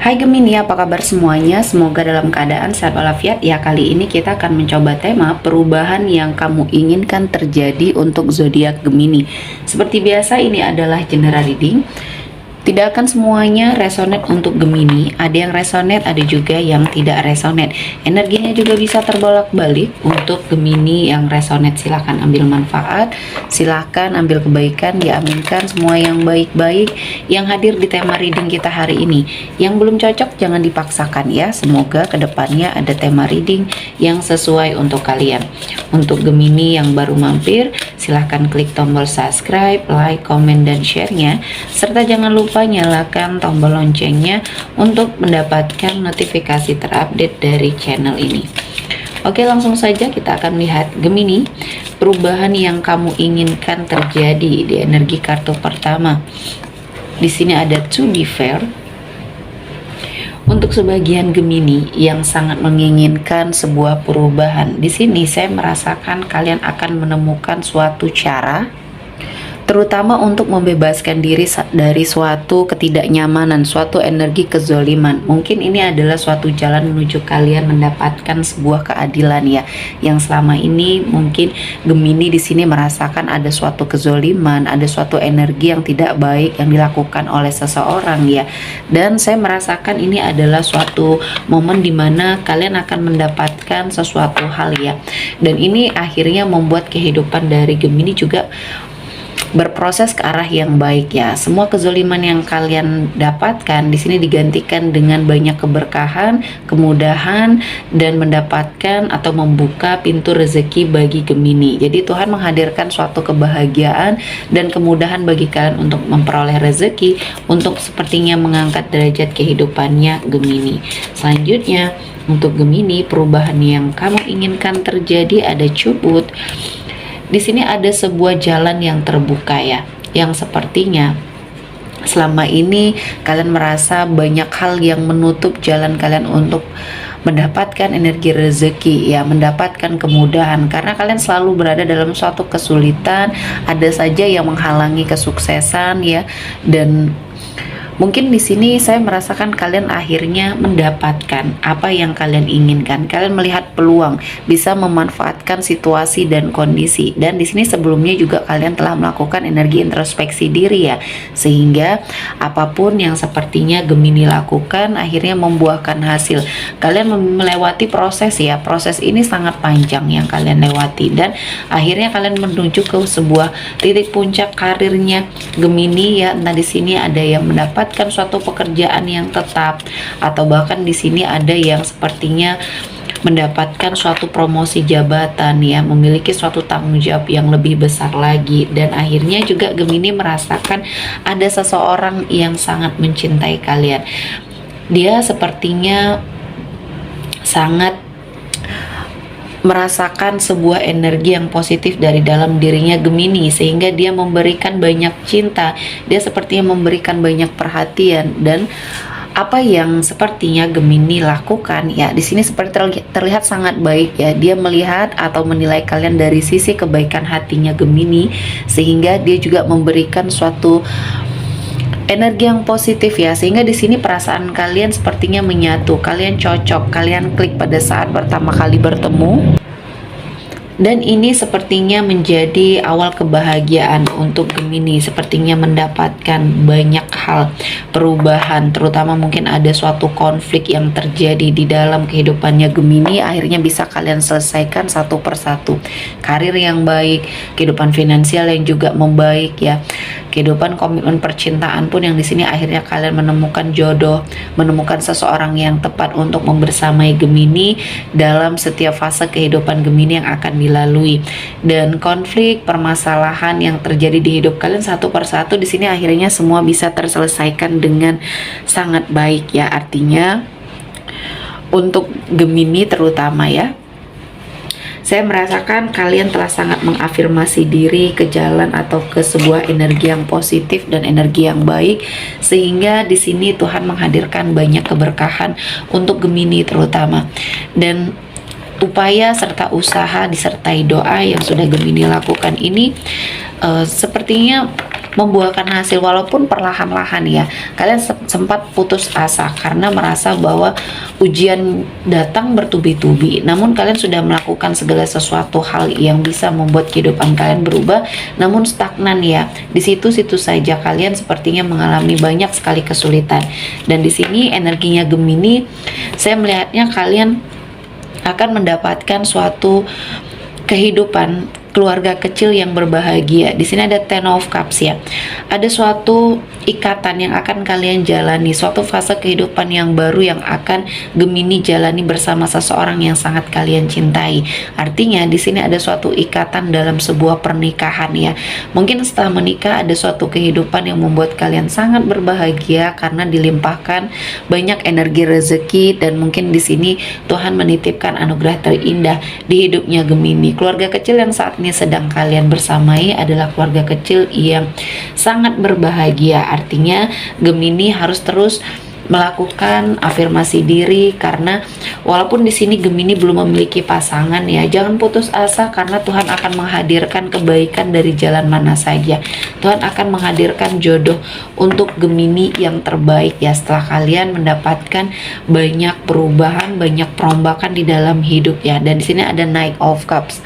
Hai Gemini, apa kabar semuanya? Semoga dalam keadaan sehat walafiat. Ya, kali ini kita akan mencoba tema perubahan yang kamu inginkan terjadi untuk zodiak Gemini. Seperti biasa, ini adalah general reading. Tidak akan semuanya resonate untuk Gemini. Ada yang resonate, ada juga yang tidak resonate. Energinya juga bisa terbolak-balik. Untuk Gemini yang resonate, silahkan ambil manfaat, silahkan ambil kebaikan, diaminkan semua yang baik-baik yang hadir di tema reading kita hari ini. Yang belum cocok jangan dipaksakan ya. Semoga kedepannya ada tema reading yang sesuai untuk kalian. Untuk Gemini yang baru mampir, silahkan klik tombol subscribe, like, komen, dan share-nya, serta jangan lupa nyalakan tombol loncengnya untuk mendapatkan notifikasi terupdate dari channel ini. Oke, langsung saja kita akan lihat Gemini, perubahan yang kamu inginkan terjadi di energi kartu pertama. Di sini ada to be fair. Untuk sebagian Gemini yang sangat menginginkan sebuah perubahan, di sini saya merasakan kalian akan menemukan suatu cara, terutama untuk membebaskan diri dari suatu ketidaknyamanan, suatu energi kezoliman. Mungkin ini adalah suatu jalan menuju kalian mendapatkan sebuah keadilan ya. Yang selama ini mungkin Gemini di sini merasakan ada suatu kezoliman, ada suatu energi yang tidak baik yang dilakukan oleh seseorang ya. Dan saya merasakan ini adalah suatu momen dimana kalian akan mendapatkan sesuatu hal ya. Dan ini akhirnya membuat kehidupan dari Gemini juga berproses ke arah yang baik ya. Semua kezoliman yang kalian dapatkan di sini digantikan dengan banyak keberkahan, kemudahan, dan mendapatkan atau membuka pintu rezeki bagi Gemini. Jadi Tuhan menghadirkan suatu kebahagiaan dan kemudahan bagi kalian untuk memperoleh rezeki, untuk sepertinya mengangkat derajat kehidupannya Gemini. Selanjutnya untuk Gemini, perubahan yang kamu inginkan terjadi ada cubut. Di sini ada sebuah jalan yang terbuka ya, yang sepertinya selama ini kalian merasa banyak hal yang menutup jalan kalian untuk mendapatkan energi rezeki ya, mendapatkan kemudahan, karena kalian selalu berada dalam suatu kesulitan, ada saja yang menghalangi kesuksesan ya. Dan mungkin di sini saya merasakan kalian akhirnya mendapatkan apa yang kalian inginkan. Kalian melihat peluang, bisa memanfaatkan situasi dan kondisi. Dan di sini sebelumnya juga kalian telah melakukan energi introspeksi diri ya, sehingga apapun yang sepertinya Gemini lakukan akhirnya membuahkan hasil. Kalian melewati proses ya. Proses ini sangat panjang yang kalian lewati, dan akhirnya kalian menuju ke sebuah titik puncak karirnya Gemini ya. Nah, di sini ada yang mendapatkan suatu pekerjaan yang tetap, atau bahkan di sini ada yang sepertinya mendapatkan suatu promosi jabatan ya, memiliki suatu tanggung jawab yang lebih besar lagi. Dan akhirnya juga Gemini merasakan ada seseorang yang sangat mencintai kalian. Dia sepertinya sangat merasakan sebuah energi yang positif dari dalam dirinya Gemini, sehingga dia memberikan banyak cinta, dia sepertinya memberikan banyak perhatian. Dan apa yang sepertinya Gemini lakukan ya, di sini seperti terlihat sangat baik ya. Dia melihat atau menilai kalian dari sisi kebaikan hatinya Gemini, sehingga dia juga memberikan suatu energi yang positif ya, sehingga di sini perasaan kalian sepertinya menyatu, kalian cocok, kalian klik pada saat pertama kali bertemu. Dan ini sepertinya menjadi awal kebahagiaan untuk Gemini, sepertinya mendapatkan banyak hal perubahan, terutama mungkin ada suatu konflik yang terjadi di dalam kehidupannya Gemini, akhirnya bisa kalian selesaikan satu persatu. Karir yang baik, kehidupan finansial yang juga membaik ya, kehidupan komitmen percintaan pun yang di sini akhirnya kalian menemukan jodoh, menemukan seseorang yang tepat untuk membersamai Gemini dalam setiap fase kehidupan Gemini yang akan dilalui. Dan konflik, permasalahan yang terjadi di hidup kalian satu persatu di sini akhirnya semua bisa terselesaikan dengan sangat baik ya. Artinya untuk Gemini terutama ya, saya merasakan kalian telah sangat mengafirmasi diri ke jalan atau ke sebuah energi yang positif dan energi yang baik, sehingga di sini Tuhan menghadirkan banyak keberkahan untuk Gemini terutama. Dan upaya serta usaha disertai doa yang sudah Gemini lakukan ini sepertinya membuahkan hasil, walaupun perlahan-lahan ya. Kalian sempat putus asa karena merasa bahwa ujian datang bertubi-tubi, namun kalian sudah melakukan segala sesuatu hal yang bisa membuat kehidupan kalian berubah, namun stagnan ya. Di situ-situ saja kalian sepertinya mengalami banyak sekali kesulitan. Dan di sini energinya Gemini, saya melihatnya kalian akan mendapatkan suatu kehidupan keluarga kecil yang berbahagia. Di sini ada Ten of Cups ya. Ada suatu ikatan yang akan kalian jalani, suatu fase kehidupan yang baru yang akan Gemini jalani bersama seseorang yang sangat kalian cintai. Artinya di sini ada suatu ikatan dalam sebuah pernikahan ya. Mungkin setelah menikah ada suatu kehidupan yang membuat kalian sangat berbahagia karena dilimpahkan banyak energi rezeki, dan mungkin di sini Tuhan menitipkan anugerah terindah di hidupnya Gemini. Keluarga kecil yang saat ini sedang kalian bersamai adalah keluarga kecil yang sangat berbahagia. Artinya Gemini harus terus melakukan afirmasi diri, karena walaupun di sini Gemini belum memiliki pasangan ya, jangan putus asa karena Tuhan akan menghadirkan kebaikan dari jalan mana saja. Tuhan akan menghadirkan jodoh untuk Gemini yang terbaik ya, setelah kalian mendapatkan banyak perubahan, banyak perombakan di dalam hidup ya. Dan di sini ada Knight of Cups.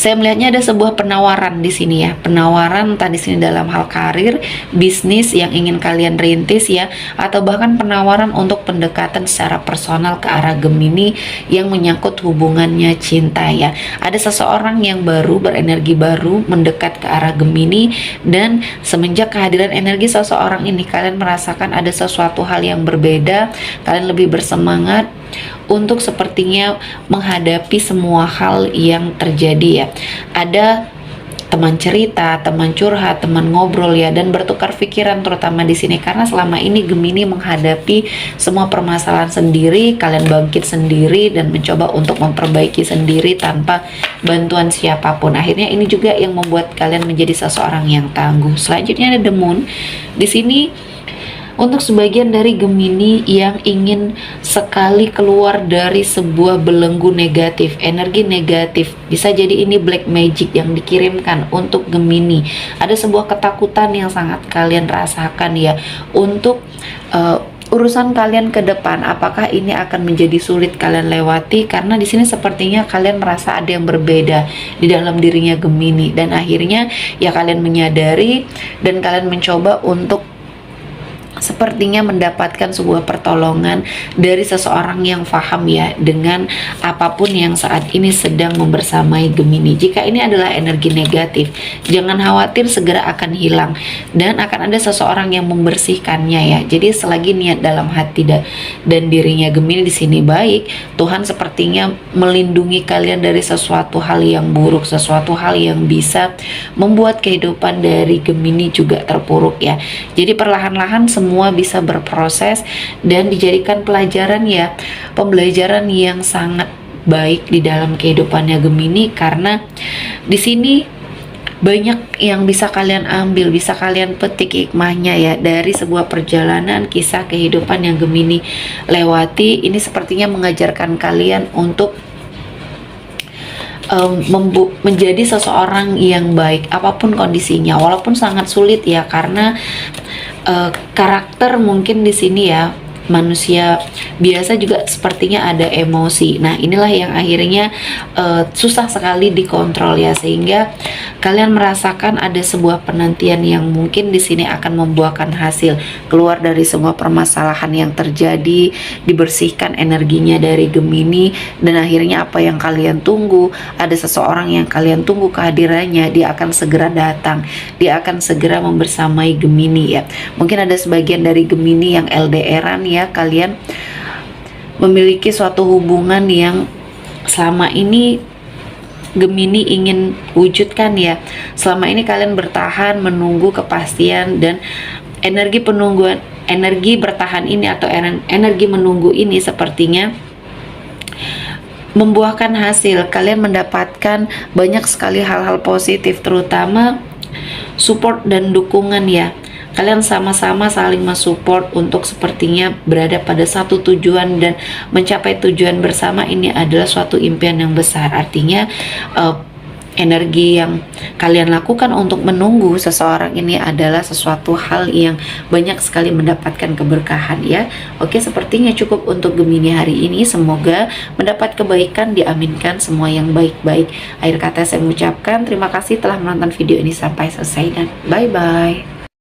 Saya melihatnya ada sebuah penawaran di sini ya, penawaran entah di sini dalam hal karir, bisnis yang ingin kalian rintis ya, atau bahkan penawaran untuk pendekatan secara personal ke arah Gemini yang menyangkut hubungannya cinta ya. Ada seseorang yang baru, berenergi baru mendekat ke arah Gemini, dan semenjak kehadiran energi seseorang ini kalian merasakan ada sesuatu hal yang berbeda. Kalian lebih bersemangat untuk sepertinya menghadapi semua hal yang terjadi ya. Ada teman cerita, teman curhat, teman ngobrol ya, dan bertukar pikiran terutama di sini karena selama ini Gemini menghadapi semua permasalahan sendiri, kalian bangkit sendiri dan mencoba untuk memperbaiki sendiri tanpa bantuan siapapun. Akhirnya ini juga yang membuat kalian menjadi seseorang yang tangguh. Selanjutnya ada The Moon. Di sini untuk sebagian dari Gemini yang ingin sekali keluar dari sebuah belenggu negatif, energi negatif, bisa jadi ini black magic yang dikirimkan untuk Gemini. Ada sebuah ketakutan yang sangat kalian rasakan ya untuk urusan kalian ke depan. Apakah ini akan menjadi sulit kalian lewati? Karena di sini sepertinya kalian merasa ada yang berbeda di dalam dirinya Gemini, dan akhirnya ya kalian menyadari dan kalian mencoba untuk sepertinya mendapatkan sebuah pertolongan dari seseorang yang paham ya dengan apapun yang saat ini sedang membersamai Gemini. Jika ini adalah energi negatif, jangan khawatir, segera akan hilang dan akan ada seseorang yang membersihkannya ya. Jadi selagi niat dalam hati dan dirinya Gemini di sini baik, Tuhan sepertinya melindungi kalian dari sesuatu hal yang buruk, sesuatu hal yang bisa membuat kehidupan dari Gemini juga terpuruk ya. Jadi perlahan-lahan semua bisa berproses dan dijadikan pelajaran ya, pembelajaran yang sangat baik di dalam kehidupannya Gemini, karena di sini banyak yang bisa kalian ambil, bisa kalian petik hikmahnya ya dari sebuah perjalanan kisah kehidupan yang Gemini lewati. Ini sepertinya mengajarkan kalian untuk menjadi seseorang yang baik apapun kondisinya, walaupun sangat sulit ya, karena karakter mungkin di sini ya, manusia biasa juga sepertinya ada emosi. Nah inilah yang akhirnya susah sekali dikontrol ya, sehingga kalian merasakan ada sebuah penantian yang mungkin di sini akan membuahkan hasil, keluar dari semua permasalahan yang terjadi, dibersihkan energinya dari Gemini, dan akhirnya apa yang kalian tunggu, ada seseorang yang kalian tunggu kehadirannya, dia akan segera datang, dia akan segera membersamai Gemini ya. Mungkin ada sebagian dari Gemini yang LDRan ya, kalian memiliki suatu hubungan yang selama ini Gemini ingin wujudkan ya. Selama ini kalian bertahan menunggu kepastian, dan energi penungguan, energi bertahan ini atau energi menunggu ini sepertinya membuahkan hasil. Kalian mendapatkan banyak sekali hal-hal positif, terutama support dan dukungan ya. Kalian sama-sama saling mensupport untuk sepertinya berada pada satu tujuan dan mencapai tujuan bersama. Ini adalah suatu impian yang besar. Artinya energi yang kalian lakukan untuk menunggu seseorang ini adalah sesuatu hal yang banyak sekali mendapatkan keberkahan ya. Oke, sepertinya cukup untuk Gemini hari ini. Semoga mendapat kebaikan, diaminkan semua yang baik-baik. Akhir kata saya mengucapkan terima kasih telah menonton video ini sampai selesai dan bye-bye.